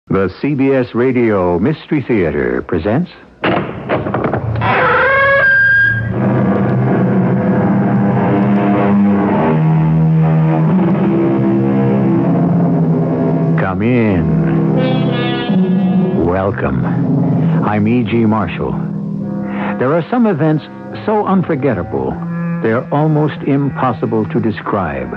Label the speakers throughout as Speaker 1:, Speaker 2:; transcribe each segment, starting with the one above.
Speaker 1: The CBS Radio Mystery Theater presents... Come in. Welcome. I'm E.G. Marshall. There are some events so unforgettable, they're almost impossible to describe.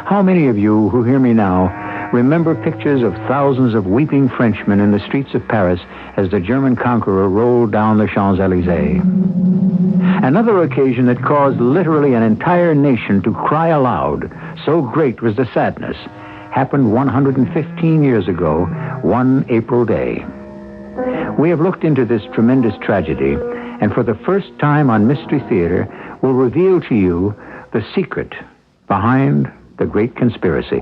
Speaker 1: How many of you who hear me now remember pictures of thousands of weeping Frenchmen in the streets of Paris as the German conqueror rolled down the Champs-Élysées? Another occasion that caused literally an entire nation to cry aloud, so great was the sadness, happened 115 years ago, one April day. We have looked into this tremendous tragedy, and for the first time on Mystery Theater, will reveal to you the secret behind the great conspiracy.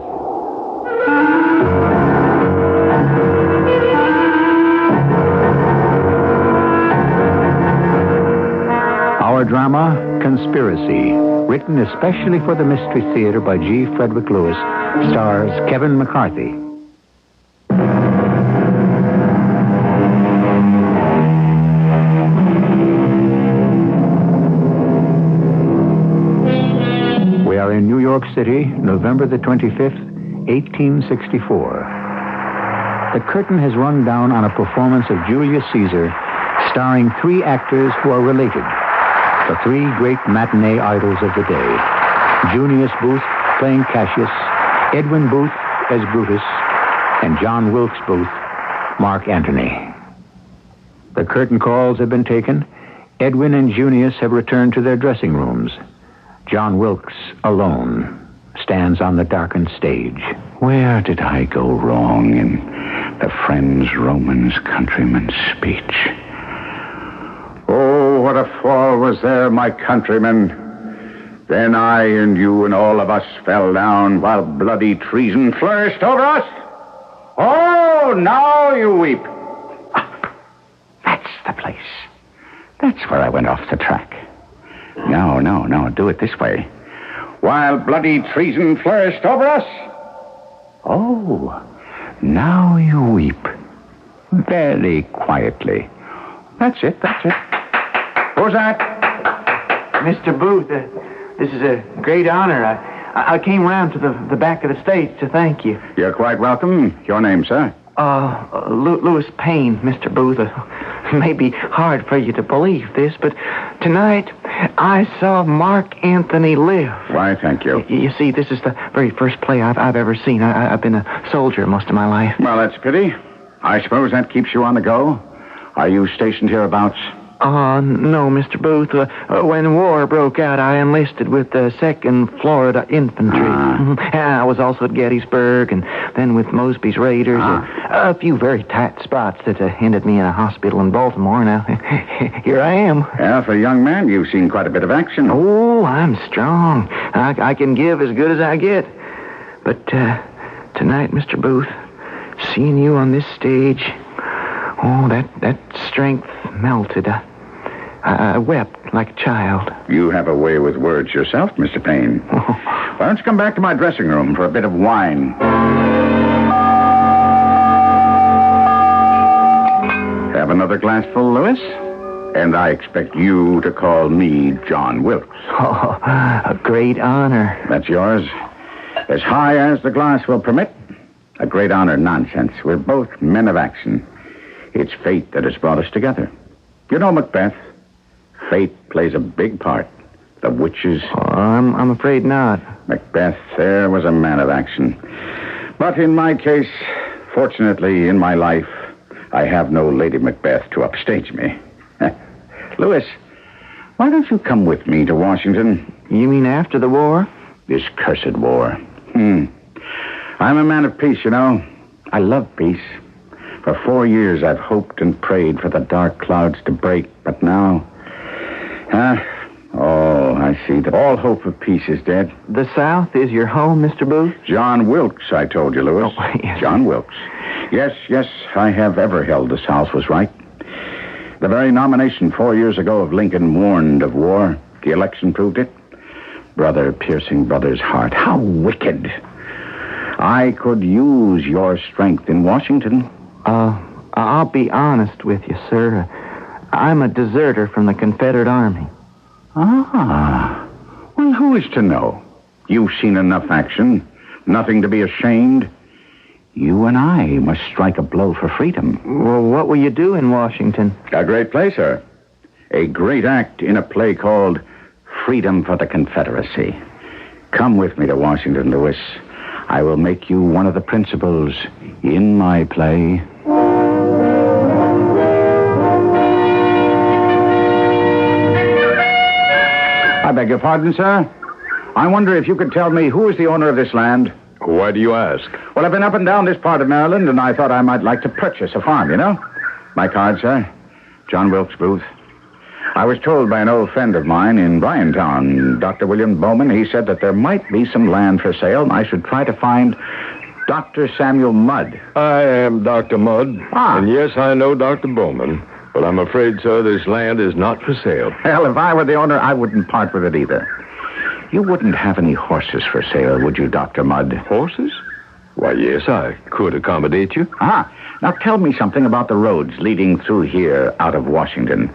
Speaker 1: Our drama, Conspiracy, written especially for the Mystery Theater by G. Frederick Lewis, stars Kevin McCarthy. We are in New York City, November the 25th, 1864. The curtain has rung down on a performance of Julius Caesar, starring three actors who are related. The three great matinee idols of the day. Junius Booth playing Cassius, Edwin Booth as Brutus, and John Wilkes Booth, Mark Antony. The curtain calls have been taken. Edwin and Junius have returned to their dressing rooms. John Wilkes, alone, stands on the darkened stage.
Speaker 2: Where did I go wrong in the Friends, Romans, countrymen's speech? Oh, what a fall was there, my countrymen. Then I and you and all of us fell down while bloody treason flourished over us. Oh, now you weep. That's the place. That's where I went off the track. No, do it this way. While bloody treason flourished over us. Oh, now you weep. Very quietly. That's it. Who's that?
Speaker 3: Mr. Booth, this is a great honor. I came round to the back of the stage to thank you.
Speaker 2: You're quite welcome. Your name, sir?
Speaker 3: Louis Payne, Mr. Booth. It may be hard for you to believe this, but tonight I saw Mark Antony live.
Speaker 2: Why, thank you.
Speaker 3: You see, this is the very first play I've ever seen. I've been a soldier most of my life.
Speaker 2: Well, that's a pity. I suppose that keeps you on the go. Are you stationed hereabouts?
Speaker 3: No, Mr. Booth. When war broke out, I enlisted with the 2nd Florida Infantry. I was also at Gettysburg, and then with Mosby's Raiders. A few very tight spots that ended me in a hospital in Baltimore. Now, here I am.
Speaker 2: Yeah, for a young man, you've seen quite a bit of action.
Speaker 3: Oh, I'm strong. I can give as good as I get. But tonight, Mr. Booth, seeing you on this stage... Oh, that strength melted. I wept like a child.
Speaker 2: You have a way with words yourself, Mr. Payne. Why don't you come back to my dressing room for a bit of wine? Have another glassful, Louis? And I expect you to call me John Wilkes.
Speaker 3: Oh, a great honor.
Speaker 2: That's yours. As high as the glass will permit. A great honor, nonsense. We're both men of action. It's fate that has brought us together. You know Macbeth. Fate plays a big part. The witches...
Speaker 3: Oh, I'm afraid not.
Speaker 2: Macbeth there was a man of action. But in my case, fortunately, in my life, I have no Lady Macbeth to upstage me. Louis, why don't you come with me to Washington?
Speaker 3: You mean after the war?
Speaker 2: This cursed war. I'm a man of peace, you know. I love peace. For 4 years, I've hoped and prayed for the dark clouds to break, but now... I see that all hope of peace is dead.
Speaker 3: The South is your home, Mr. Booth?
Speaker 2: John Wilkes, I told you, Louis.
Speaker 3: Oh, yes.
Speaker 2: John Wilkes. Yes, I have ever held the South was right. The very nomination 4 years ago of Lincoln warned of war. The election proved it. Brother piercing brother's heart. How wicked. I could use your strength in Washington.
Speaker 3: I'll be honest with you, sir. I'm a deserter from the Confederate Army.
Speaker 2: Ah. Well, who is to know? You've seen enough action. Nothing to be ashamed. You and I must strike a blow for freedom.
Speaker 3: Well, what will you do in Washington?
Speaker 2: A great play, sir. A great act in a play called Freedom for the Confederacy. Come with me to Washington, Lewis. I will make you one of the principals in my play. I beg your pardon, sir. I wonder if you could tell me who is the owner of this land?
Speaker 4: Why do you ask?
Speaker 2: Well, I've been up and down this part of Maryland, and I thought I might like to purchase a farm, you know? My card, sir. John Wilkes Booth. I was told by an old friend of mine in Bryantown, Dr. William Bowman. He said that there might be some land for sale, and I should try to find Dr. Samuel Mudd.
Speaker 4: I am Dr. Mudd.
Speaker 2: Ah.
Speaker 4: And yes, I know Dr. Bowman. But I'm afraid, sir, this land is not for sale.
Speaker 2: Well, if I were the owner, I wouldn't part with it either. You wouldn't have any horses for sale, would you, Dr. Mudd?
Speaker 4: Horses? Why, yes, I could accommodate you.
Speaker 2: Ah, now tell me something about the roads leading through here out of Washington.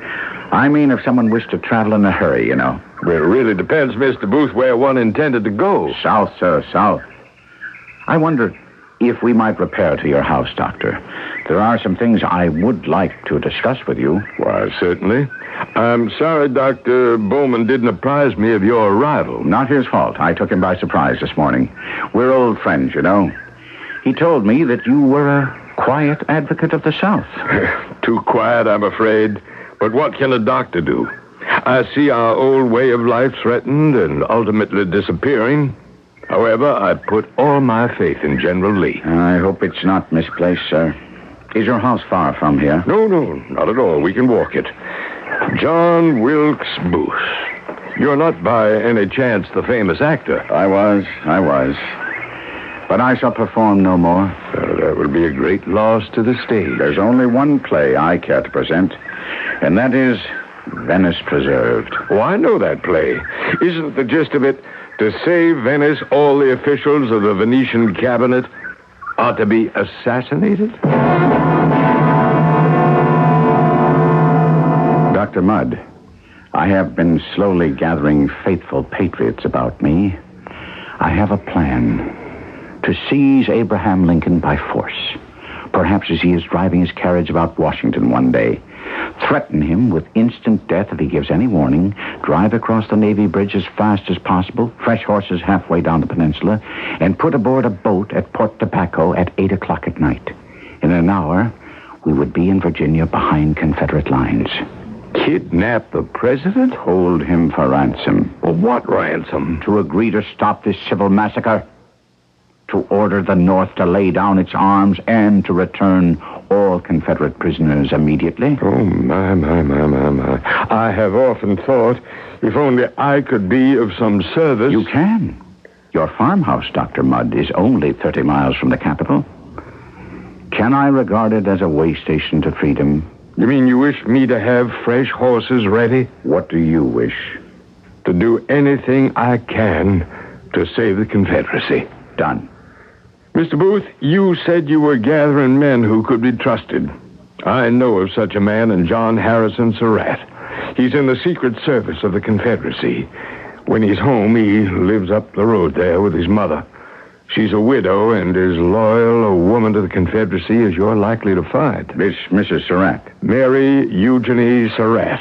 Speaker 2: I mean, if someone wished to travel in a hurry, you know.
Speaker 4: Well, it really depends, Mr. Booth, where one intended to go.
Speaker 2: South, sir, south. I wonder if we might repair to your house, Doctor. There are some things I would like to discuss with you.
Speaker 4: Why, certainly. I'm sorry Dr. Bowman didn't apprise me of your arrival.
Speaker 2: Not his fault. I took him by surprise this morning. We're old friends, you know. He told me that you were a quiet advocate of the South.
Speaker 4: Too quiet, I'm afraid. But what can a doctor do? I see our old way of life threatened and ultimately disappearing. However, I put all my faith in General Lee.
Speaker 2: I hope it's not misplaced, sir. Is your house far from here?
Speaker 4: No, not at all. We can walk it. John Wilkes Booth. You're not by any chance the famous actor.
Speaker 2: I was. But I shall perform no more.
Speaker 4: That would be a great loss to the stage.
Speaker 2: There's only one play I care to present, and that is Venice Preserved.
Speaker 4: Oh, I know that play. Isn't the gist of it to save Venice, all the officials of the Venetian cabinet are to be assassinated?
Speaker 2: Dr. Mudd, I have been slowly gathering faithful patriots about me. I have a plan to seize Abraham Lincoln by force. Perhaps as he is driving his carriage about Washington one day, threaten him with instant death if he gives any warning, drive across the Navy Bridge as fast as possible, fresh horses halfway down the peninsula, and put aboard a boat at Port Tobacco at 8 o'clock at night. In an hour, we would be in Virginia behind Confederate lines.
Speaker 4: Kidnap the president?
Speaker 2: Hold him for ransom.
Speaker 4: Well, what ransom?
Speaker 2: To agree to stop this civil massacre, to order the North to lay down its arms, and to return all Confederate prisoners immediately.
Speaker 4: Oh, my. I have often thought if only I could be of some service.
Speaker 2: You can. Your farmhouse, Dr. Mudd, is only 30 miles from the capital. Can I regard it as a way station to freedom?
Speaker 4: You mean you wish me to have fresh horses ready?
Speaker 2: What do you wish?
Speaker 4: To do anything I can to save the Confederacy.
Speaker 2: Done.
Speaker 4: Mr. Booth, you said you were gathering men who could be trusted. I know of such a man in John Harrison Surratt. He's in the Secret Service of the Confederacy. When he's home, he lives up the road there with his mother. She's a widow and as loyal a woman to the Confederacy as you're likely to find.
Speaker 2: This Mrs. Surratt.
Speaker 4: Mary Eugenie Surratt.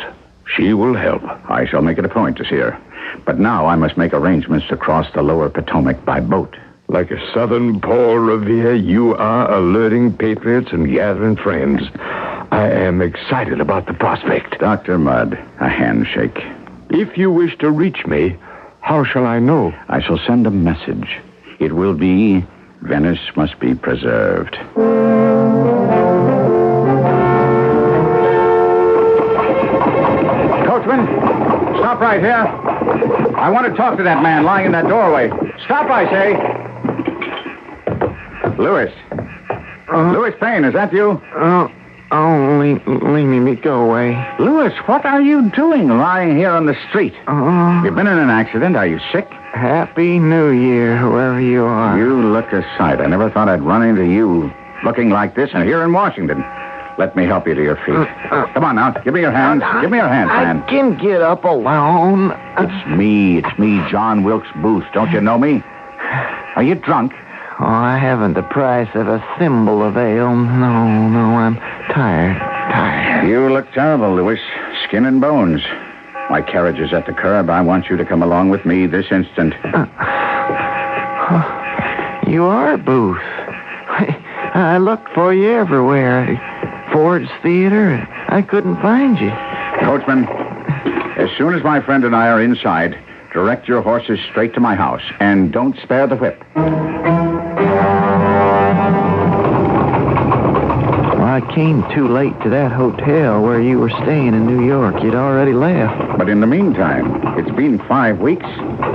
Speaker 4: She will help.
Speaker 2: I shall make it a point to see her. But now I must make arrangements to cross the lower Potomac by boat.
Speaker 4: Like a Southern Paul Revere, you are alerting patriots and gathering friends. I am excited about the prospect.
Speaker 2: Dr. Mudd, a handshake.
Speaker 4: If you wish to reach me, how shall I know?
Speaker 2: I shall send a message. It will be, Venice must be preserved. Coachman, stop right here. I want to talk to that man lying in that doorway. Stop, I say. Lewis. Lewis Payne, is that you?
Speaker 3: leave me go away.
Speaker 2: Louis, what are you doing lying here on the street? You've been in an accident. Are you sick?
Speaker 3: Happy New Year, whoever you are.
Speaker 2: You look a sight. I never thought I'd run into you looking like this and here in Washington. Let me help you to your feet. Come on now. Give me your hands. Give me your hands, man.
Speaker 3: I can get up alone.
Speaker 2: It's me, John Wilkes Booth. Don't you know me? Are you drunk?
Speaker 3: Oh, I haven't the price of a thimble of ale. No, I'm tired.
Speaker 2: You look terrible, Louis. Skin and bones. My carriage is at the curb. I want you to come along with me this instant.
Speaker 3: You are Booth. I looked for you everywhere. Ford's Theater. I couldn't find you.
Speaker 2: Coachman, as soon as my friend and I are inside, direct your horses straight to my house, and don't spare the whip.
Speaker 3: I came too late to that hotel where you were staying in New York. You'd already left.
Speaker 2: But in the meantime, it's been 5 weeks.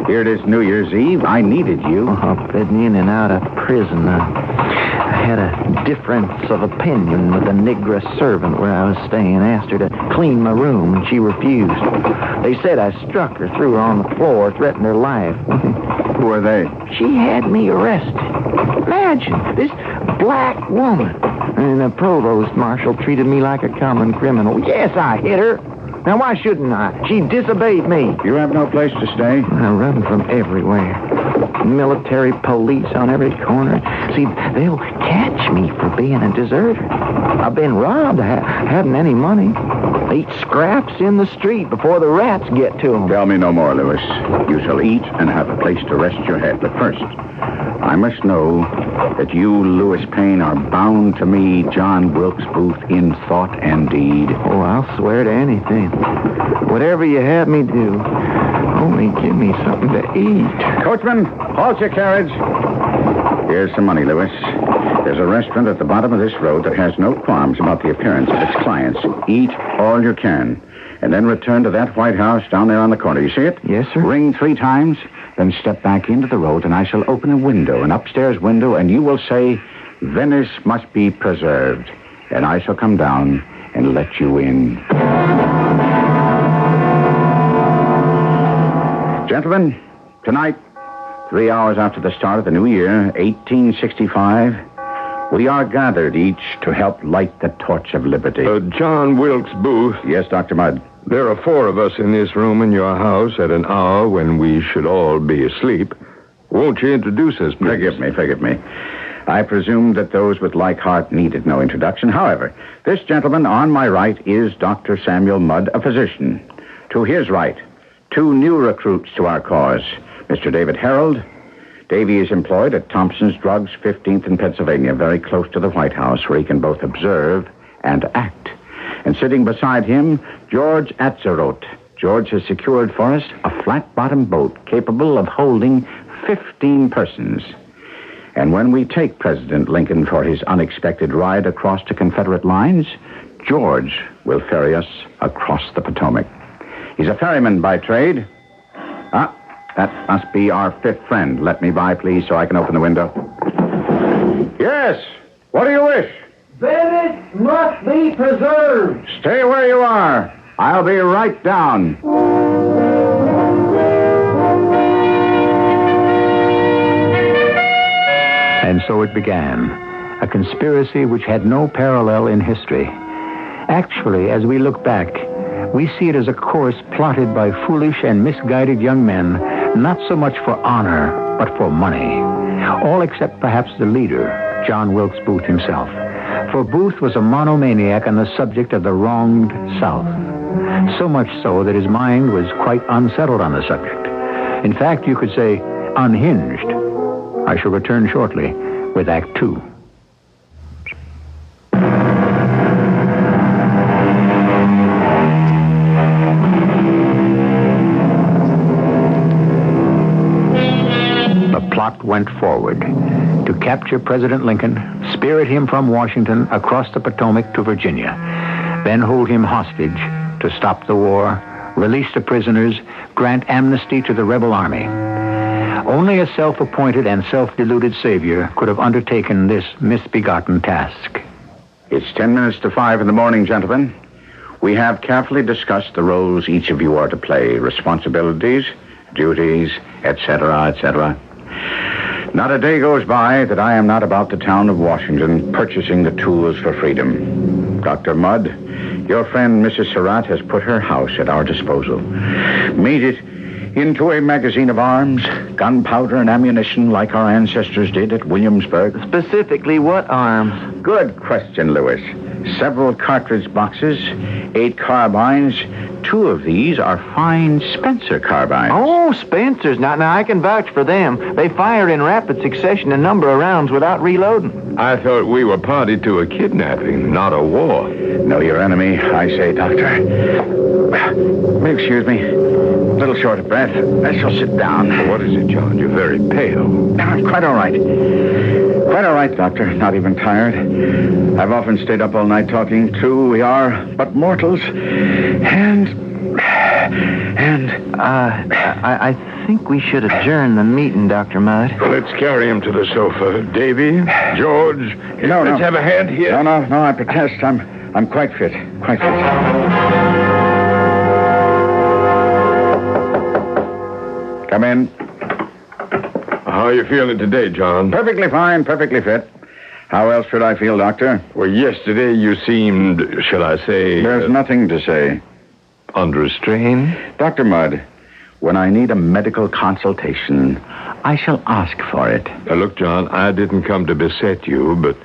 Speaker 2: Here it is New Year's Eve. I needed you.
Speaker 3: I've been in and out of prison. I had a difference of opinion with a negress servant where I was staying. Asked her to clean my room, and she refused. They said I struck her, threw her on the floor, threatened her life.
Speaker 2: Who are they?
Speaker 3: She had me arrested. Imagine, this black woman. And the provost marshal treated me like a common criminal. Yes, I hit her. Now, why shouldn't I? She disobeyed me.
Speaker 2: You have no place to stay?
Speaker 3: I run from everywhere. Military police on every corner. See, they'll catch me for being a deserter. I've been robbed. I haven't any money. They eat scraps in the street before the rats get to them.
Speaker 2: Tell me no more, Louis. You shall eat and have a place to rest your head. But first, I must know that you, Louis Payne, are bound to me, John Wilkes Booth, in thought and deed.
Speaker 3: Oh, I'll swear to anything. Whatever you have me do, only give me something to eat.
Speaker 2: Coachman, halt your carriage. Here's some money, Louis. There's a restaurant at the bottom of this road that has no qualms about the appearance of its clients. Eat all you can, and then return to that White House down there on the corner. You see it?
Speaker 3: Yes, sir.
Speaker 2: Ring 3 times, then step back into the road, and I shall open a window, an upstairs window, and you will say, Venice must be preserved. And I shall come down and let you in. Gentlemen, tonight, 3 hours after the start of the new year, 1865, we are gathered each to help light the torch of liberty.
Speaker 4: John Wilkes Booth.
Speaker 2: Yes, Dr. Mudd.
Speaker 4: There are 4 of us in this room in your house at an hour when we should all be asleep. Won't you introduce us, please?
Speaker 2: Forgive me. I presumed that those with like heart needed no introduction. However, this gentleman on my right is Dr. Samuel Mudd, a physician. To his right, 2 new recruits to our cause, Mr. David Harold. Davy is employed at Thompson's Drugs, 15th in Pennsylvania, very close to the White House, where he can both observe and act. And sitting beside him, George Atzerodt. George has secured for us a flat-bottomed boat capable of holding 15 persons. And when we take President Lincoln for his unexpected ride across to Confederate lines, George will ferry us across the Potomac. He's a ferryman by trade. That must be our 5th friend. Let me by, please, so I can open the window. Yes. What do you wish?
Speaker 3: Venice must be preserved.
Speaker 2: Stay where you are. I'll be right down.
Speaker 1: And so it began, a conspiracy which had no parallel in history. Actually, as we look back, we see it as a course plotted by foolish and misguided young men, not so much for honor, but for money. All except perhaps the leader, John Wilkes Booth himself. For Booth was a monomaniac on the subject of the wronged South. So much so that his mind was quite unsettled on the subject. In fact, you could say unhinged. I shall return shortly with Act 2. The plot went forward to capture President Lincoln, spirit him from Washington across the Potomac to Virginia, then hold him hostage to stop the war, release the prisoners, grant amnesty to the rebel army. Only a self-appointed and self-deluded savior could have undertaken this misbegotten task.
Speaker 2: It's 10 minutes to 5 in the morning, gentlemen. We have carefully discussed the roles each of you are to play, responsibilities, duties, etc., etc. Not a day goes by that I am not about the town of Washington purchasing the tools for freedom. Dr. Mudd, your friend Mrs. Surratt has put her house at our disposal. Made it into a magazine of arms, gunpowder and ammunition like our ancestors did at Williamsburg.
Speaker 3: Specifically, what arms?
Speaker 2: Good question, Lewis. Several cartridge boxes, 8 carbines. 2 of these are fine Spencer carbines.
Speaker 3: Oh, Spencer's. Now, I can vouch for them. They fire in rapid succession a number of rounds without reloading.
Speaker 4: I thought we were party to a kidnapping, not a war.
Speaker 2: Know your enemy, I say, Doctor. Excuse me. A little short of breath. I shall sit down.
Speaker 4: What is it, John? You're very pale.
Speaker 2: I'm quite all right. Quite all right, Doctor. Not even tired. I've often stayed up all night talking. True, we are but mortals.
Speaker 3: I think we should adjourn the meeting, Dr. Mudd.
Speaker 4: Let's carry him to the sofa. Davy, George, let's have a hand here.
Speaker 2: No, I protest. I'm quite fit. Quite fit. Come in.
Speaker 4: How are you feeling today, John?
Speaker 2: Perfectly fine, perfectly fit. How else should I feel, Doctor?
Speaker 4: Well, yesterday you seemed, shall I say...
Speaker 2: There's nothing to say.
Speaker 4: Under strain?
Speaker 2: Dr. Mudd, when I need a medical consultation, I shall ask for it.
Speaker 4: Look, John, I didn't come to beset you, but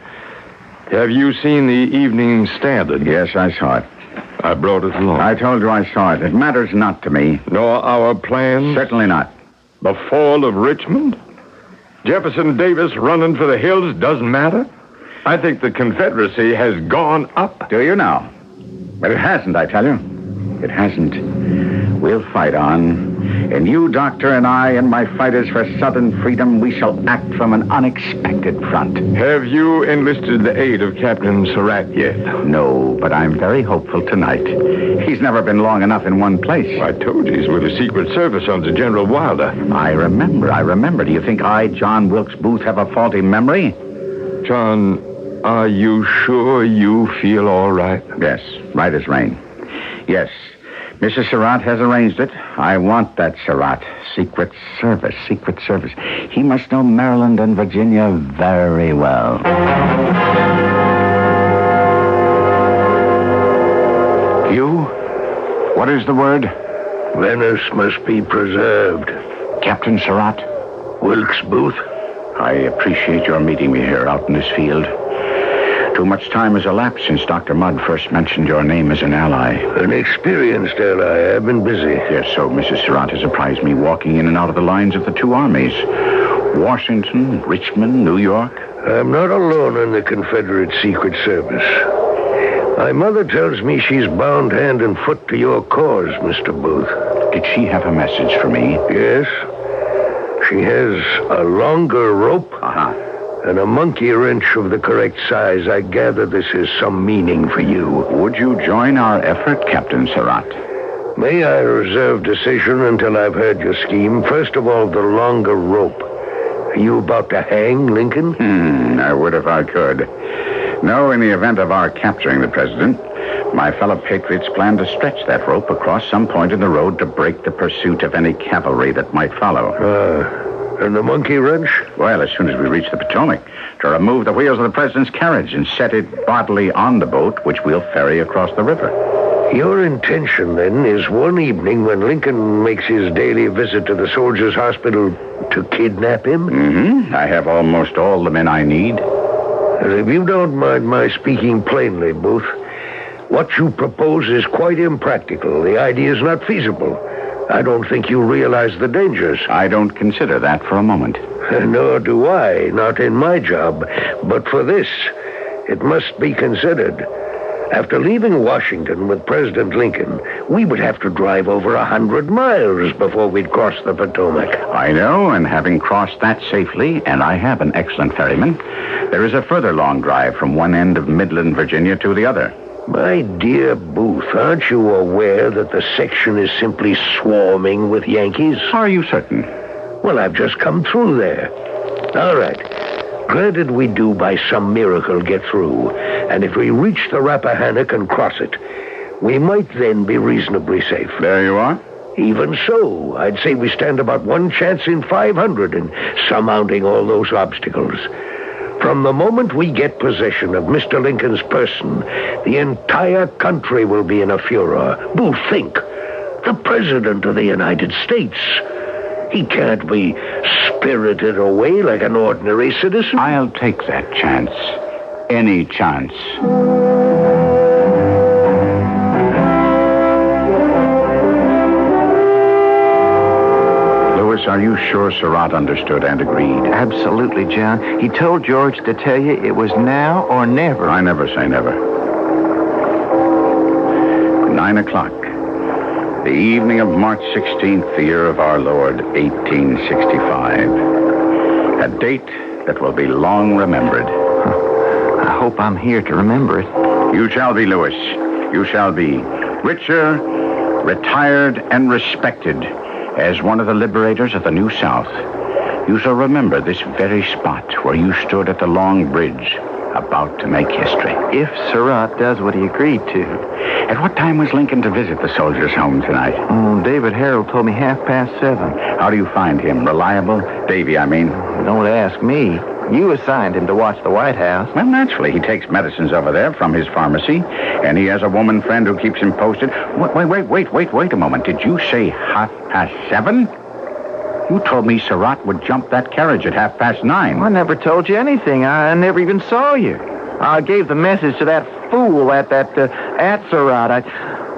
Speaker 4: have you seen the Evening Standard?
Speaker 2: Yes, I saw it.
Speaker 4: I brought it along.
Speaker 2: I told you I saw it. It matters not to me.
Speaker 4: Nor our plans?
Speaker 2: Certainly not.
Speaker 4: The fall of Richmond? Jefferson Davis running for the hills doesn't matter? I think the Confederacy has gone up.
Speaker 2: Do you now? But it hasn't, I tell you. It hasn't. We'll fight on. And you, Doctor, and I, and my fighters for Southern freedom, we shall act from an unexpected front.
Speaker 4: Have you enlisted the aid of Captain Surratt yet?
Speaker 2: No, but I'm very hopeful tonight. He's never been long enough in one place.
Speaker 4: I told you he's with the Secret Service under General Wilder.
Speaker 2: I remember. Do you think I, John Wilkes Booth, have a faulty memory?
Speaker 4: John, are you sure you feel all right?
Speaker 2: Yes, right as rain. Yes, Mrs. Surratt has arranged it. I want that Surratt. Secret Service. He must know Maryland and Virginia very well. You? What is the word?
Speaker 5: Venice must be preserved.
Speaker 2: Captain Surratt?
Speaker 5: Wilkes Booth?
Speaker 2: I appreciate your meeting me here out in this field. Too much time has elapsed since Dr. Mudd first mentioned your name as an ally.
Speaker 5: An experienced ally. I've been busy.
Speaker 2: Yes, so Mrs. Surratt has apprised me walking in and out of the lines of the 2 armies. Washington, Richmond, New York.
Speaker 5: I'm not alone in the Confederate Secret Service. My mother tells me she's bound hand and foot to your cause, Mr. Booth.
Speaker 2: Did she have a message for me?
Speaker 5: Yes. She has a longer rope. And a monkey wrench of the correct size. I gather this has some meaning for you.
Speaker 2: Would you join our effort, Captain Surratt?
Speaker 5: May I reserve decision until I've heard your scheme? First of all, the longer rope. Are you about to hang Lincoln?
Speaker 2: I would if I could. No, in the event of our capturing the president, my fellow patriots plan to stretch that rope across some point in the road to break the pursuit of any cavalry that might follow.
Speaker 5: And the monkey wrench?
Speaker 2: Well, as soon as we reach the Potomac, to remove the wheels of the president's carriage and set it bodily on the boat, which we'll ferry across the river.
Speaker 5: Your intention, then, is one evening when Lincoln makes his daily visit to the Soldiers' Hospital to kidnap him?
Speaker 2: I have almost all the men I need.
Speaker 5: If you don't mind my speaking plainly, Booth, what you propose is quite impractical. The idea is not feasible. I don't think you realize the dangers.
Speaker 2: I don't consider that for a moment.
Speaker 5: Nor do I, not in my job. But for this, it must be considered. After leaving Washington with President Lincoln, we would have to drive over 100 miles before we'd cross the Potomac.
Speaker 2: I know, and having crossed that safely, and I have an excellent ferryman, there is a further long drive from one end of Midland, Virginia, to the other.
Speaker 5: My dear Booth, aren't you aware that the section is simply swarming with Yankees?
Speaker 2: Are you certain?
Speaker 5: Well, I've just come through there. All right. Granted, we do by some miracle get through, and if we reach the Rappahannock and cross it, we might then be reasonably safe.
Speaker 2: There you are.
Speaker 5: Even so, I'd say we stand about one chance in 500 in surmounting all those obstacles. From the moment we get possession of Mr. Lincoln's person, the entire country will be in a furor. Booth, think. The President of the United States. He can't be spirited away like an ordinary citizen.
Speaker 2: I'll take that chance. Any chance. Louis, are you sure Surratt understood and agreed?
Speaker 3: Absolutely, John. He told George to tell you it was now or never.
Speaker 2: I never say never. 9 o'clock. The evening of March 16th, the year of our Lord, 1865. A date that will be long remembered.
Speaker 3: I hope I'm here to remember it.
Speaker 2: You shall be, Louis. You shall be richer, retired, and respected as one of the liberators of the New South. You shall remember this very spot where you stood at the Long Bridge, about to make history.
Speaker 3: If Surratt does what he agreed to.
Speaker 2: At what time was Lincoln to visit the soldiers' home tonight?
Speaker 3: Oh, David Harold told me 7:30.
Speaker 2: How do you find him? Reliable? Davy, I mean.
Speaker 3: Don't ask me. You assigned him to watch the White House.
Speaker 2: Well, naturally. He takes medicines over there from his pharmacy, and he has a woman friend who keeps him posted. Wait a moment. Did you say 7:30? You told me Surratt would jump that carriage at 9:30.
Speaker 3: I never told you anything. I never even saw you. I gave the message to that fool at Surratt.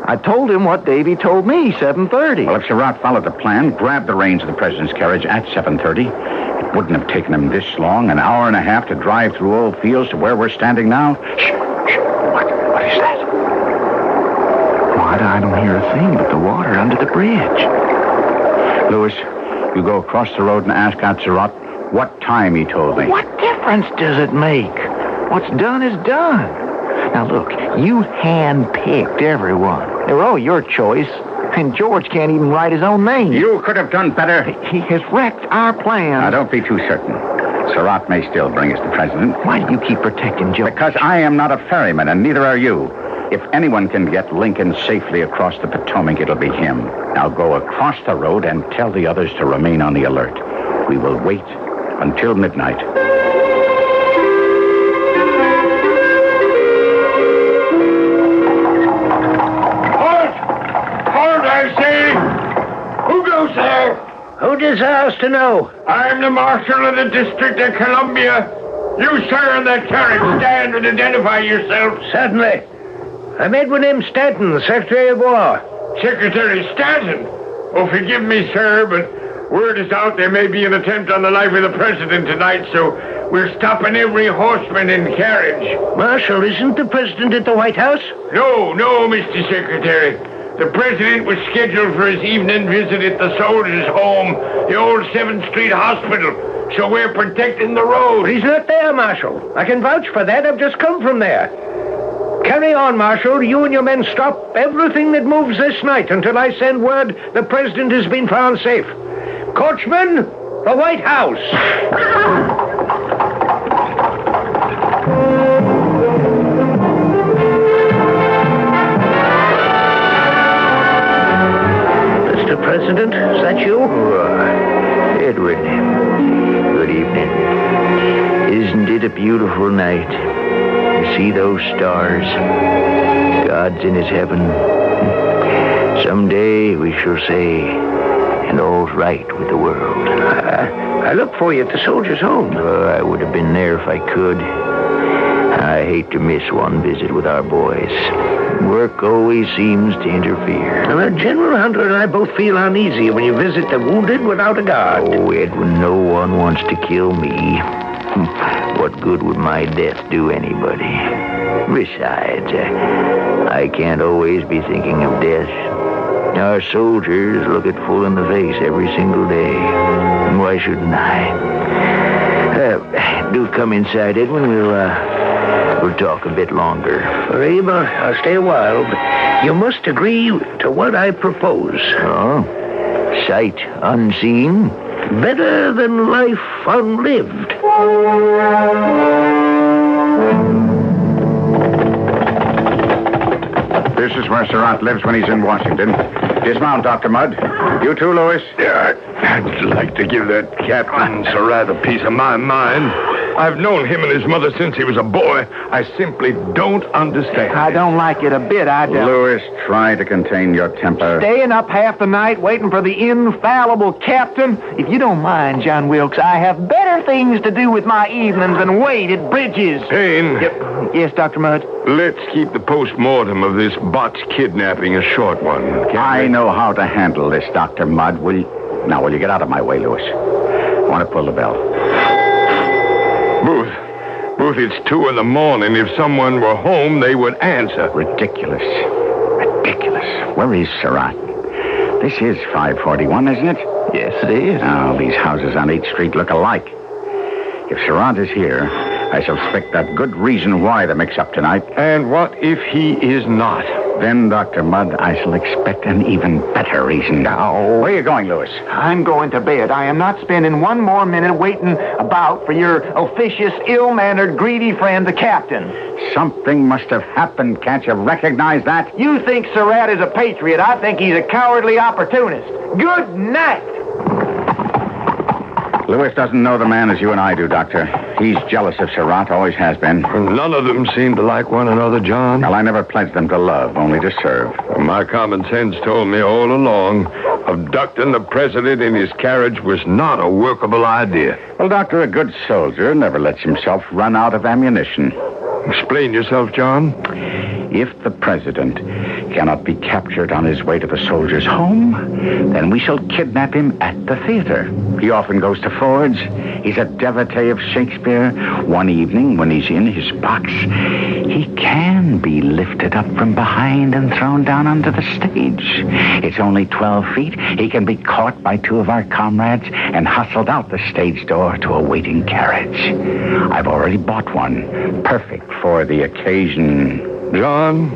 Speaker 3: I told him what Davy told me, 7:30.
Speaker 2: Well, if Surratt followed the plan, grabbed the reins of the president's carriage at 7:30, it wouldn't have taken him this long, an hour and a half to drive through old fields to where we're standing now. Shh. What is that?
Speaker 3: What? I don't hear a thing but the water under the bridge.
Speaker 2: Louis, you go across the road and ask Aunt Surratt what time he told me.
Speaker 3: What difference does it make? What's done is done. Now, look, you hand-picked everyone. They were all your choice, and George can't even write his own name.
Speaker 2: You could have done better.
Speaker 3: He has wrecked our plans.
Speaker 2: Now, don't be too certain. Surratt may still bring us the president.
Speaker 3: Why do you keep protecting George?
Speaker 2: Because I am not a ferryman, and neither are you. If anyone can get Lincoln safely across the Potomac, it'll be him. Now go across the road and tell the others to remain on the alert. We will wait until midnight.
Speaker 6: Halt, I say! Who goes there?
Speaker 5: Who desires to know?
Speaker 6: I'm the Marshal of the District of Columbia. You, sir, in that carriage, stand and identify yourself.
Speaker 5: Certainly. I'm Edwin M. Stanton, Secretary of War.
Speaker 6: Secretary Stanton? Oh, forgive me, sir, but word is out there may be an attempt on the life of the president tonight, so we're stopping every horseman in carriage.
Speaker 5: Marshal, isn't the president at the White House?
Speaker 6: No, Mr. Secretary. The president was scheduled for his evening visit at the soldiers' home, the old 7th Street Hospital, so we're protecting the road.
Speaker 5: But he's not there, Marshal. I can vouch for that. I've just come from there. Carry on, Marshal. You and your men stop everything that moves this night until I send word the president has been found safe. Coachman, the White House. Mr. President, is that you?
Speaker 3: Edward, good evening. Isn't it a beautiful night? You see those stars? God's in his heaven. Someday we shall say, and all's right with the world.
Speaker 5: I looked for you at the soldiers' home.
Speaker 3: I would have been there if I could. I hate to miss one visit with our boys. Work always seems to interfere.
Speaker 5: Now, General Hunter and I both feel uneasy when you visit the wounded without a guard.
Speaker 3: Oh, Edwin, no one wants to kill me. What good would my death do anybody? Besides, I can't always be thinking of death. Our soldiers look it full in the face every single day. And why shouldn't I? Do come inside, Edwin. We'll talk a bit longer.
Speaker 5: Abe, I'll stay a while, but you must agree to what I propose.
Speaker 3: Oh? Sight unseen?
Speaker 5: Better than life unlived.
Speaker 2: This is where Surratt lives when he's in Washington. Dismount, Dr. Mudd. You too, Lewis.
Speaker 4: Yeah, I'd like to give that Captain Surratt a piece of my mind. I've known him and his mother since he was a boy. I simply don't understand.
Speaker 3: I don't like it a bit, I don't.
Speaker 2: Lewis, try to contain your temper.
Speaker 3: Staying up half the night waiting for the infallible captain. If you don't mind, John Wilkes, I have better things to do with my evenings than wait at bridges.
Speaker 4: Payne.
Speaker 3: Yes, Dr. Mudd?
Speaker 4: Let's keep the post-mortem of this botched kidnapping a short one.
Speaker 2: I know how to handle this, Dr. Mudd. Will you get out of my way, Lewis? I want to pull the bell.
Speaker 4: Booth, it's 2 a.m. If someone were home, they would answer.
Speaker 2: Ridiculous. Where is Surratt? This is 541, isn't it?
Speaker 3: Yes, it is.
Speaker 2: Oh, these houses on 8th Street look alike. If Surratt is here, I shall suspect that good reason why the mix-up tonight.
Speaker 4: And what if he is not?
Speaker 2: Then, Dr. Mudd, I shall expect an even better reason.
Speaker 3: Now,
Speaker 2: where are you going, Lewis?
Speaker 3: I'm going to bed. I am not spending one more minute waiting about for your officious, ill-mannered, greedy friend, the captain.
Speaker 2: Something must have happened. Can't you recognize that?
Speaker 3: You think Surratt is a patriot. I think he's a cowardly opportunist. Good night.
Speaker 2: Lewis doesn't know the man as you and I do, Doctor. He's jealous of Surratt, always has been.
Speaker 4: None of them seem to like one another, John.
Speaker 2: Well, I never pledged them to love, only to serve.
Speaker 4: My common sense told me all along abducting the president in his carriage was not a workable idea.
Speaker 2: Well, Doctor, a good soldier never lets himself run out of ammunition.
Speaker 4: Explain yourself, John.
Speaker 2: If the president cannot be captured on his way to the soldier's home, then we shall kidnap him at the theater. He often goes to Ford's. He's a devotee of Shakespeare. One evening, when he's in his box, he can be lifted up from behind and thrown down onto the stage. It's only 12 feet. He can be caught by 2 of our comrades and hustled out the stage door to a waiting carriage. I've already bought one, perfect for the occasion.
Speaker 4: John,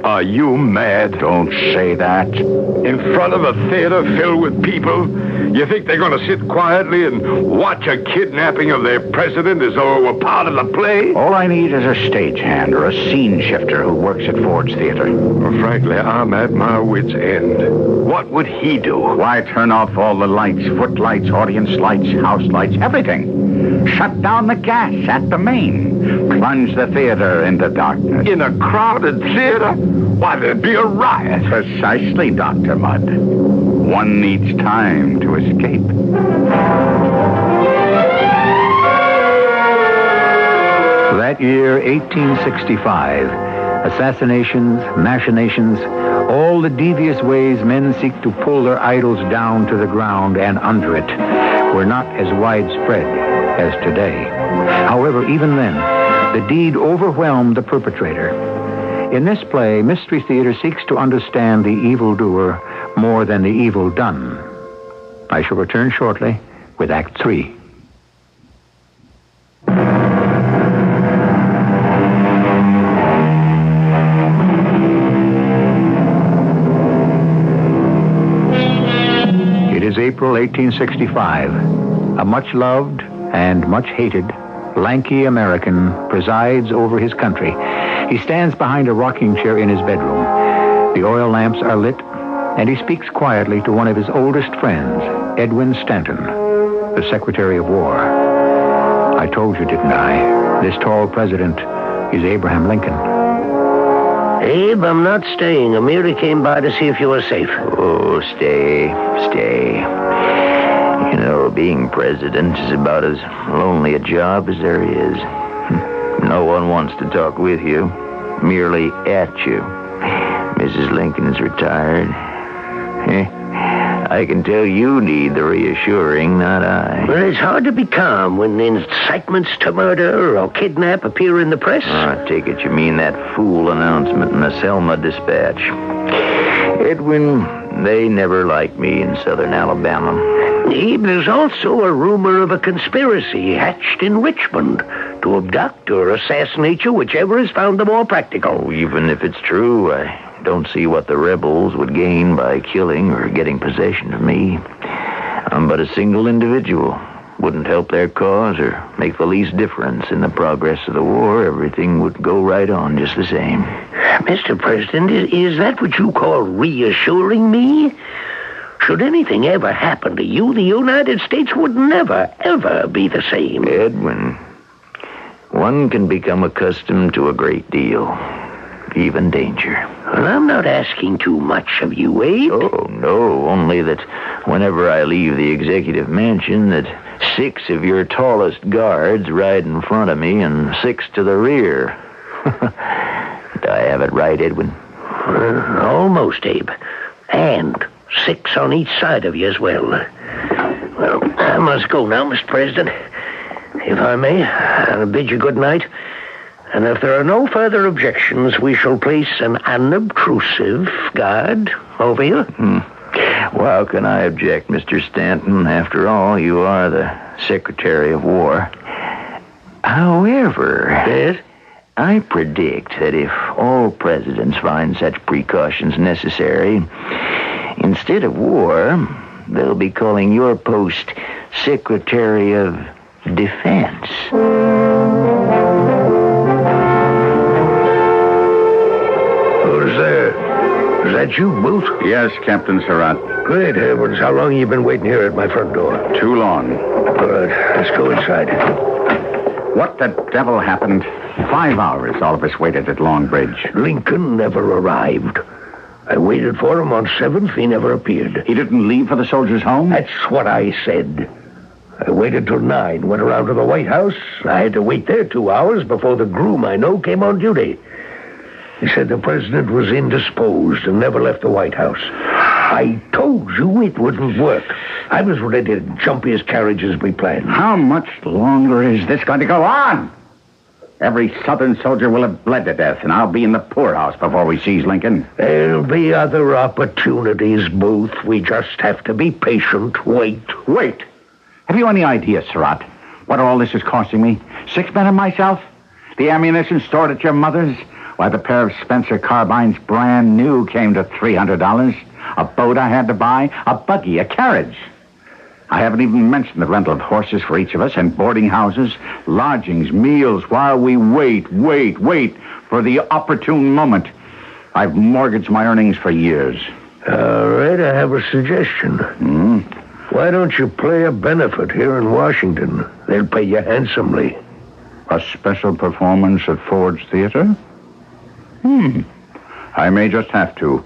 Speaker 4: are you mad?
Speaker 2: Don't say that.
Speaker 4: In front of a theater filled with people, you think they're going to sit quietly and watch a kidnapping of their president as though it were part of the play?
Speaker 2: All I need is a stagehand or a scene shifter who works at Ford's Theater.
Speaker 4: Well, frankly, I'm at my wit's end. What would he do?
Speaker 2: Why, turn off all the lights, footlights, audience lights, house lights, everything. Shut down the gas at the main. Plunge the theater into darkness.
Speaker 4: In a crowded theater? Why, there'd be a riot.
Speaker 2: Precisely, Dr. Mudd. One needs time to escape. That year, 1865, assassinations, machinations, all the devious ways men seek to pull their idols down to the ground and under it were not as widespread as today. However, even then, the deed overwhelmed the perpetrator. In this play, Mystery Theater seeks to understand the evildoer more than the evil done. I shall return shortly with Act 3. It is April 1865. A much-loved and much-hated lanky American presides over his country. He stands behind a rocking chair in his bedroom. The oil lamps are lit, and he speaks quietly to one of his oldest friends, Edwin Stanton, the Secretary of War. I told you, didn't I? This tall president is Abraham Lincoln.
Speaker 5: Abe, I'm not staying. I merely came by to see if you were safe.
Speaker 7: Oh, stay. You know, being president is about as lonely a job as there is. No one wants to talk with you, merely at you. Mrs. Lincoln is retired. I can tell you need the reassuring, not I.
Speaker 5: Well, it's hard to be calm when incitements to murder or kidnap appear in the press.
Speaker 7: I take it you mean that fool announcement in the Selma Dispatch. Edwin, they never liked me in southern Alabama.
Speaker 5: Abe, there's also a rumor of a conspiracy hatched in Richmond to abduct or assassinate you, whichever is found the more practical.
Speaker 7: Oh, even if it's true, I don't see what the rebels would gain by killing or getting possession of me. I'm but a single individual. Wouldn't help their cause or make the least difference in the progress of the war. Everything would go right on just the same.
Speaker 5: Mr. President, is that what you call reassuring me? Should anything ever happen to you, the United States would never, ever be the same.
Speaker 7: Edwin, one can become accustomed to a great deal, even danger.
Speaker 5: Well, I'm not asking too much of you, Abe.
Speaker 7: Oh, no, only that whenever I leave the executive mansion, that 6 of your tallest guards ride in front of me and 6 to the rear. Do I have it right, Edwin?
Speaker 5: Almost, Abe. And 6 on each side of you as well. Well, I must go now, Mr. President. If I may, I'll bid you good night. And if there are no further objections, we shall place an unobtrusive guard over you.
Speaker 7: Well, how can I object, Mr. Stanton? After all, you are the Secretary of War. However,
Speaker 5: Yes?
Speaker 7: I predict that if all presidents find such precautions necessary, instead of war, they'll be calling your post Secretary of Defense.
Speaker 5: Who's there? Is that you, Booth?
Speaker 2: Yes, Captain Surratt.
Speaker 5: Great heavens, how long have you been waiting here at my front door?
Speaker 2: Too long.
Speaker 5: All right, let's go inside.
Speaker 2: What the devil happened? 5 hours all of us waited at Long Bridge.
Speaker 5: Lincoln never arrived. I waited for him on 7th. He never appeared.
Speaker 2: He didn't leave for the soldiers' home?
Speaker 5: That's what I said. I waited till 9, went around to the White House. I had to wait there 2 hours before the groom I know came on duty. He said the president was indisposed and never left the White House. I told you it wouldn't work. I was ready to jump his carriage as we planned.
Speaker 2: How much longer is this going to go on? Every Southern soldier will have bled to death, and I'll be in the poorhouse before we seize Lincoln.
Speaker 5: There'll be other opportunities, Booth. We just have to be patient. Wait.
Speaker 2: Wait. Have you any idea, Surratt, what all this is costing me? 6 men and myself? The ammunition stored at your mother's? Why, the pair of Spencer carbines brand new came to $300. A boat I had to buy, a buggy, a carriage. I haven't even mentioned the rental of horses for each of us and boarding houses, lodgings, meals, while we wait for the opportune moment. I've mortgaged my earnings for years.
Speaker 5: All right, I have a suggestion. Why don't you play a benefit here in Washington? They'll pay you handsomely.
Speaker 2: A special performance at Ford's Theater? I may just have to.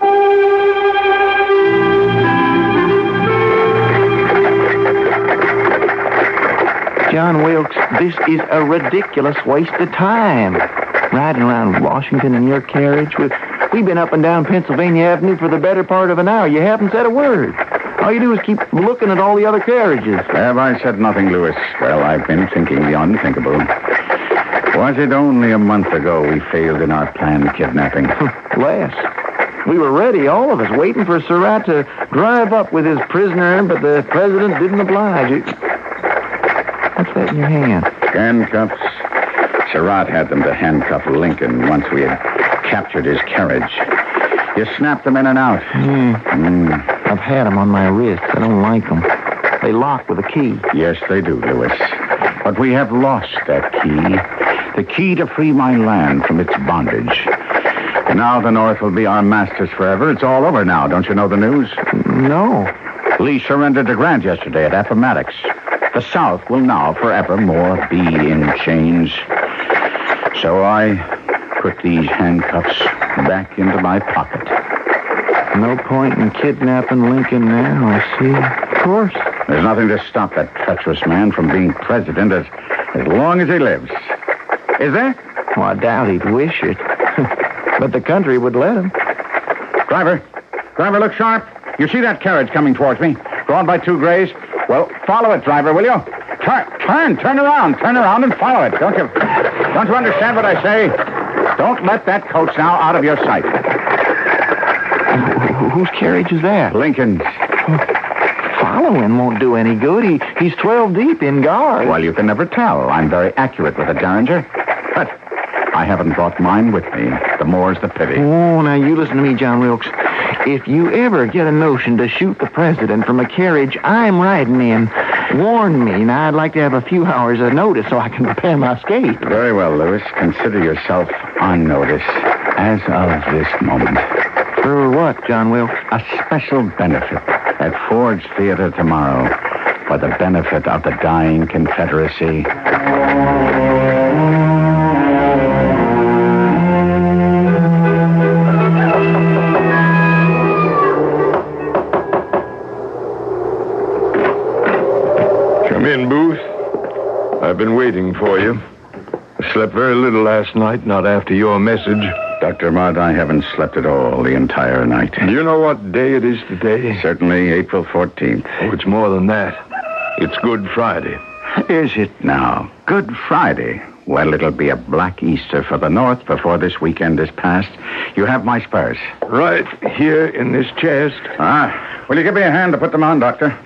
Speaker 3: John Wilkes, this is a ridiculous waste of time. Riding around Washington in your carriage. We've been up and down Pennsylvania Avenue for the better part of an hour. You haven't said a word. All you do is keep looking at all the other carriages.
Speaker 2: Have I said nothing, Lewis? Well, I've been thinking the unthinkable. Was it only a month ago we failed in our planned kidnapping?
Speaker 3: Less. We were ready, all of us, waiting for Surratt to drive up with his prisoner, but the president didn't oblige. What's that in your hand?
Speaker 2: Handcuffs. Surratt had them to handcuff Lincoln once we had captured his carriage. You snapped them in and out.
Speaker 3: I've had them on my wrists. I don't like them. They lock with a key.
Speaker 2: Yes, they do, Lewis. But we have lost that key. The key to free my land from its bondage. Now the North will be our masters forever. It's all over now. Don't you know the news?
Speaker 3: No.
Speaker 2: Lee surrendered to Grant yesterday at Appomattox. The South will now forevermore be in chains. So I put these handcuffs back into my pocket.
Speaker 3: No point in kidnapping Lincoln now, I see. Of course.
Speaker 2: There's nothing to stop that treacherous man from being president as long as he lives. Is there?
Speaker 3: Well, I doubt he'd wish it. But the country would let him.
Speaker 2: Driver, look sharp. You see that carriage coming towards me? Drawn by 2 grays? Well, follow it, driver, will you? Turn around and follow it. Don't you understand what I say? Don't let that coach now out of your sight.
Speaker 3: Whose carriage is that?
Speaker 2: Lincoln's.
Speaker 3: Following won't do any good. He's 12 deep in guard.
Speaker 2: Well, you can never tell. I'm very accurate with a derringer. But I haven't brought mine with me. The more's the pity.
Speaker 3: Oh, now you listen to me, John Wilkes. If you ever get a notion to shoot the president from a carriage I'm riding in, warn me. Now, I'd like to have a few hours of notice so I can prepare my escape.
Speaker 2: Very well, Lewis. Consider yourself on notice as of this moment.
Speaker 3: For what, John Wilkes?
Speaker 2: A special benefit at Ford's Theater tomorrow for the benefit of the dying Confederacy.
Speaker 4: Come in, Booth. I've been waiting for you. I slept very little last night, not after your message.
Speaker 2: Dr. Mudd, I haven't slept at all the entire night.
Speaker 4: Do you know what day it is today?
Speaker 2: Certainly April 14th.
Speaker 4: Oh, it's more than that. It's Good Friday.
Speaker 2: Is it now? Good Friday. Well, it'll be a black Easter for the North before this weekend is past. You have my spurs.
Speaker 4: Right here in this chest.
Speaker 2: Will you give me a hand to put them on, Doctor?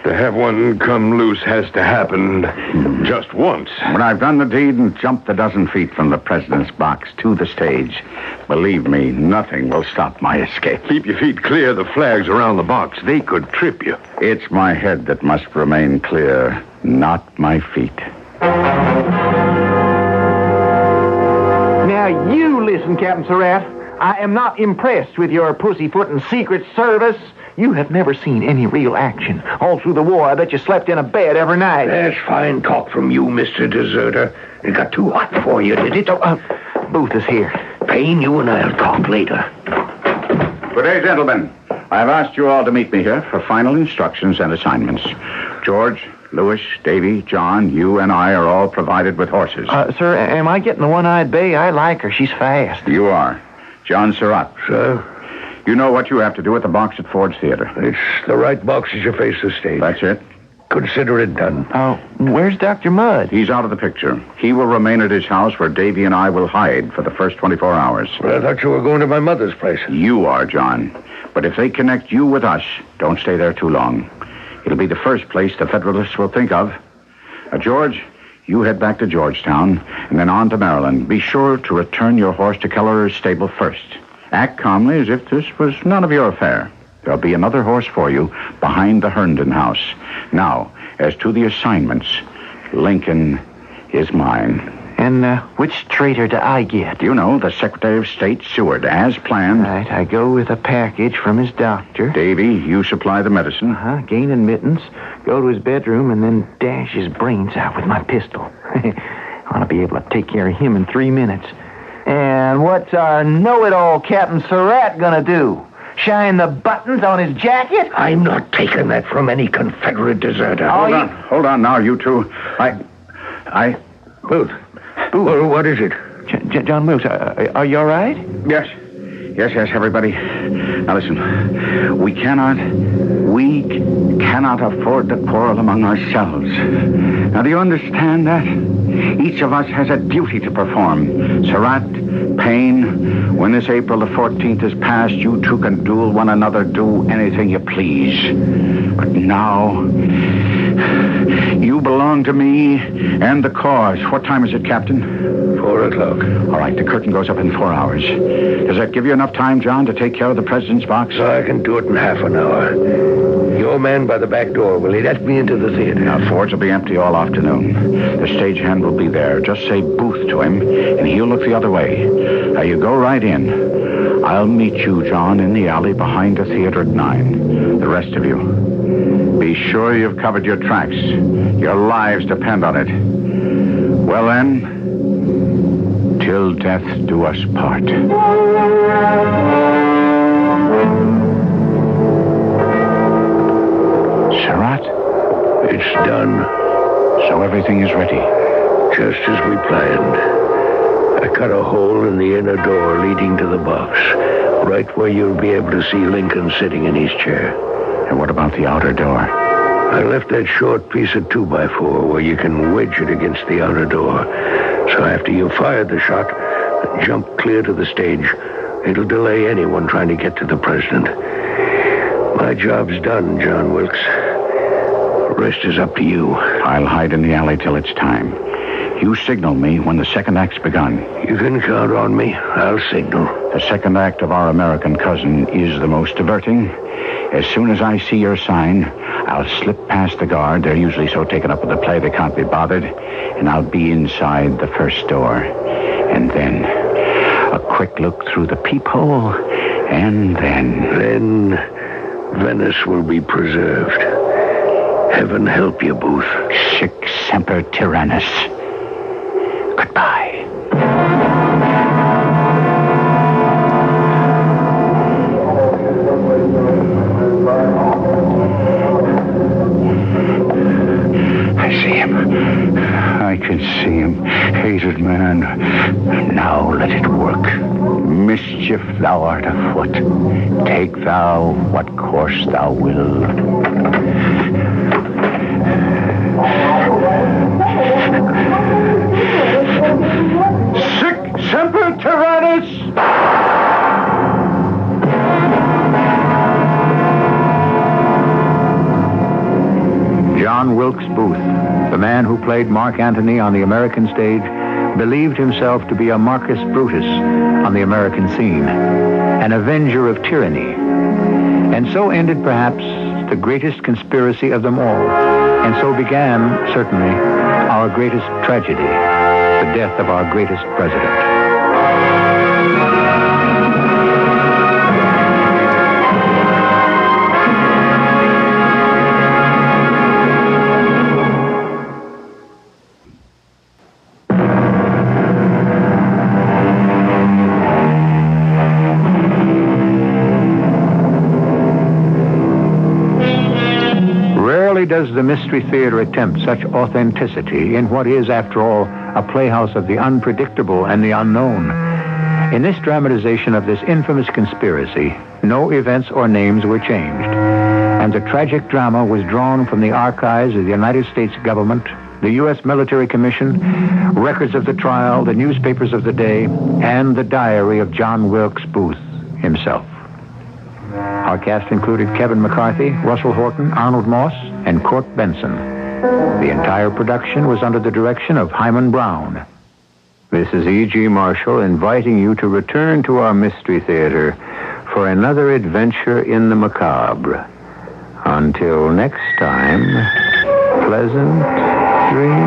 Speaker 4: To have one come loose has to happen just once.
Speaker 2: When I've done the deed and jumped a dozen feet from the president's box to the stage, believe me, nothing will stop my escape.
Speaker 4: Keep your feet clear of the flags around the box. They could trip you.
Speaker 2: It's my head that must remain clear, not my feet.
Speaker 3: Now, you listen, Captain Surratt. I am not impressed with your pussyfooting Secret Service. You have never seen any real action. All through the war, I bet you slept in a bed every night.
Speaker 5: That's fine talk from you, Mr. Deserter. It got too hot for you, did it?
Speaker 3: Booth is here.
Speaker 5: Payne, you and I'll talk later.
Speaker 2: Good day, gentlemen. I have asked you all to meet me here for final instructions and assignments. George, Lewis, Davy, John, you and I are all provided with horses.
Speaker 3: Sir, am I getting the one-eyed bay? I like her. She's fast.
Speaker 2: You are. John Surratt.
Speaker 5: Sir?
Speaker 2: You know what you have to do at the box at Ford's Theater.
Speaker 5: It's the right box as you face the stage.
Speaker 2: That's it.
Speaker 5: Consider it done.
Speaker 3: Where's Dr. Mudd?
Speaker 2: He's out of the picture. He will remain at his house where Davy and I will hide for the first 24 hours.
Speaker 5: But I thought you were going to my mother's place.
Speaker 2: You are, John. But if they connect you with us, don't stay there too long. It'll be the first place the Federalists will think of. George, you head back to Georgetown and then on to Maryland. Be sure to return your horse to Kellerer's stable first. Act calmly as if this was none of your affair. There'll be another horse for you behind the Herndon house. Now, as to the assignments, Lincoln is mine.
Speaker 3: And which traitor do I get?
Speaker 2: You know, the Secretary of State, Seward, as planned.
Speaker 3: Right, I go with a package from his doctor.
Speaker 2: Davy, you supply the medicine.
Speaker 3: Gain admittance, go to his bedroom, and then dash his brains out with my pistol. I ought to be able to take care of him in 3 minutes. And what's our know-it-all Captain Surratt gonna do? Shine the buttons on his jacket?
Speaker 5: I'm not taking that from any Confederate deserter.
Speaker 2: Hold on now, you two.
Speaker 5: Booth. Well, what is it?
Speaker 3: John Wilkes, are you all right?
Speaker 2: Yes, everybody. Now listen, we cannot afford to quarrel among ourselves. Now, do you understand that? Each of us has a duty to perform. Surratt, Payne, when this April the 14th is past, you two can duel one another, do anything you please. But now, you belong to me and the cause. What time is it, Captain?
Speaker 5: 4 o'clock.
Speaker 2: All right, the curtain goes up in 4 hours. Does that give you enough time, John, to take care of the president's box?
Speaker 5: I can do it in half an hour. Your man by the back door, will he let me into the theater?
Speaker 2: Now, Ford's will be empty all afternoon. The stagehand will be there. Just say Booth to him, and he'll look the other way. Now, you go right in. I'll meet you, John, in the alley behind the theater at 9. The rest of you, be sure you've covered your tracks. Your lives depend on it. Well, then, till death do us part. Surratt?
Speaker 5: It's done.
Speaker 2: So everything is ready.
Speaker 5: Just as we planned. I cut a hole in the inner door leading to the box, right where you'll be able to see Lincoln sitting in his chair.
Speaker 2: And what about the outer door?
Speaker 5: I left that short piece of 2x4 where you can wedge it against the outer door. So after you've fired the shot, jump clear to the stage. It'll delay anyone trying to get to the president. My job's done, John Wilkes. The rest is up to you.
Speaker 2: I'll hide in the alley till it's time. You signal me when the second act's begun.
Speaker 5: You can count on me. I'll signal.
Speaker 2: The second act of Our American Cousin is the most diverting. As soon as I see your sign, I'll slip past the guard. They're usually so taken up with the play they can't be bothered. And I'll be inside the first door. And then a quick look through the peephole. And then
Speaker 5: Venice will be preserved. Heaven help you, Booth.
Speaker 2: Sic semper tyrannis. Goodbye. I see him. I can see him. Hated man. Now let it work. Mischief thou art afoot. Take thou what course thou wilt. Sic semper tyrannis!
Speaker 1: John Wilkes Booth, the man who played Mark Antony on the American stage, believed himself to be a Marcus Brutus on the American scene, an avenger of tyranny. And so ended perhaps the greatest conspiracy of them all. And so began, certainly, our greatest tragedy, the death of our greatest president. Does the Mystery Theater attempt such authenticity in what is, after all, a playhouse of the unpredictable and the unknown? In this dramatization of this infamous conspiracy, no events or names were changed, and the tragic drama was drawn from the archives of the United States government, the U.S. Military Commission, records of the trial, the newspapers of the day, and the diary of John Wilkes Booth himself. Our cast included Kevin McCarthy, Russell Horton, Arnold Moss, and Court Benson. The entire production was under the direction of Hyman Brown. This is E.G. Marshall inviting you to return to our Mystery Theater for another adventure in the macabre. Until next time, pleasant dreams.